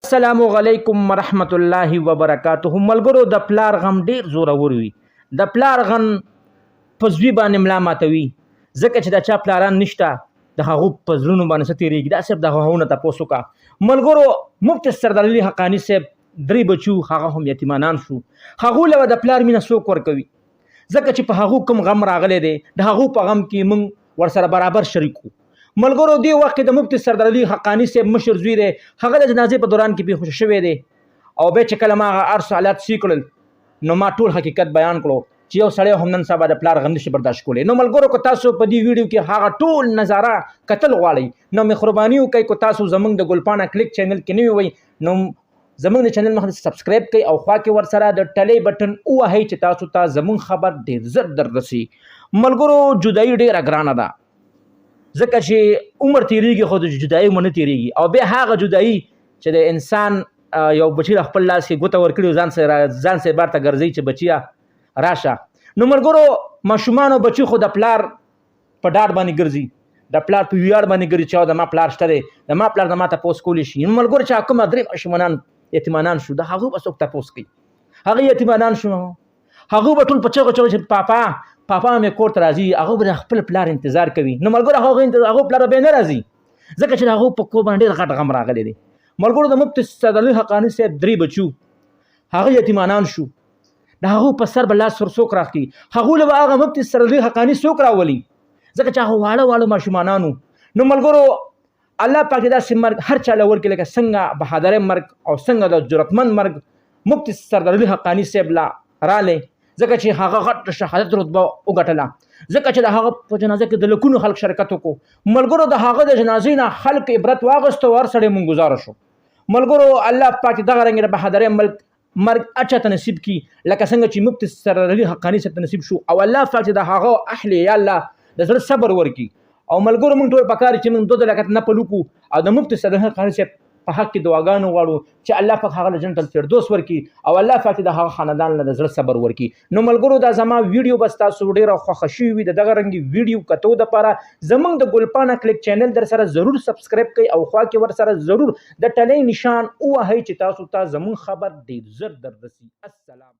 السلام علیکم ورحمت الله وبرکاته. ملګرو د پلار غم ډیر زورور وي. د پلار غم په زوی باندې ملا ماتوي، ځکه چې د چا پلاران نشته د هغو په زړونو باندې څه تېرېږي. دا صرف د هغونه تپوس وکړه. ملګرو مفتی سردار علي حقاني صاحب 3 بچو هغه هم یتیمانان شو. هغو له د پلار مینه څوک ورکوي؟ ځکه چې په هغو کوم غم راغلی دی د هغو په غم کې موږ ورسره برابر شریک وو. ملګرو دی وخت کې د مفتی سردار علي حقاني صاحب مشر زوی دی، هغه د جنازې په دوران کې بېهوشه شوی دی، او بیا چې کله ما هغه ارس حالات سی کړل نو ما ټول حقیقت بیان کړو چې یو سړی هم نن سبا د پلار غم نشي برداشت کولی. نو ملګرو که تاسو په دې ویډیو کې هغه ټول نظاره کتل غواړئ نو مهرباني وکړئ، که تاسو زموږ د ګلپاڼه کلیک چینل کې نوي وئ نو زموږ د چینل مخ سبسکرایب کړئ او خوا کې ورسره د ټلۍ بټن ووهئ چې تاسو ته زموږ خبر ډېر زر در رسي. ملګرو جدایي ډېره ګرانه ده، ځکه چې عمر تیریږي خو د جدایي مو نه تیریږي، او بیا هغه جدایي چې د انسان یو بچی د خپل لاس کې ګوته ورکړي ځان سره بار ته ګرځي چې بچیه راشه. نو ملګرو ماشومان او بچي خو د پلار په ډاډ باندې ګرځي، د پلار په ویاړ باندې ګرځي چې د ما پلار شته دی، د ما پلار د ما تپوس کولی شي. نو ملګرو چې کومه 3 ماشومان یتیمانان شو د هغو به څوک تپوس کوي؟ هغه یتیمانان شو، هغه به ټول په چغو چغو چې پاپا مې کور ته راځي، هغه به د خپل پلار انتظار کوي. نو ملګرو هغه پلار به نه راځي ځکه چې د هغو په کور باندې ډېر غټ غم راغلی دی. ملګرو د مفتی سردار علي حقاني صاحب 3 بچو هغه یتیمانان شو، د هغو په سر به لاس ور څوک راکړي؟ هغو له به هغه مفتی سردار علي حقاني څوک راولي؟ ځکه چې هغه واړه ماشومانان وو. نو ملګرو الله پاک داسې مرګ هر چا له ورکړي لکه څنګه بهادرۍ مرګ او څنګه د جرأتمند مرګ مفتی سردار علي حقاني صاحب لا رالی، ځکه چې هغه غټ شهادت رتبه وګټله، ځکه چې د هغه په جنازه کې د لکونو خلک شرکت وکړو. ملګرو د هغه د جنازې نه خلک عبرت واغسته او هر سړی مونږ ګزاره شو. ملګرو الله پاک دغه رنګ د بهادرۍ مرګ اچا ته نصیب کی لکه څنګه چې مفتی سردار علي حقاني صاحب ته نصیب شو، او الله پاک د هغه اهل یا الله د زړه صبر ورکړي. او ملګرو موږ ټول پکار چې موږ 2 رکعت نفل وکړو او د مفتی سردار علي حقاني صاحب په حق کې دعاګانې غواړو چې الله پاک هغه له جنت الفردوس ورکړي او الله پاک د هغه خاندان له زړه صبر ورکړي. نو ملګرو دا زما ویډیو بس تاسو ډېره خوښه شوي وي د دغه رنګې ویډیو کتو دپاره زموږ د ګلپاڼه کلیک چینل در سره ضرور سبسکرایب کړئ او خوا کې ورسره ضرور د ټلۍ نشان ووهئ چې تاسو ته زموږ خبر ډېر زر در رسي. السلام.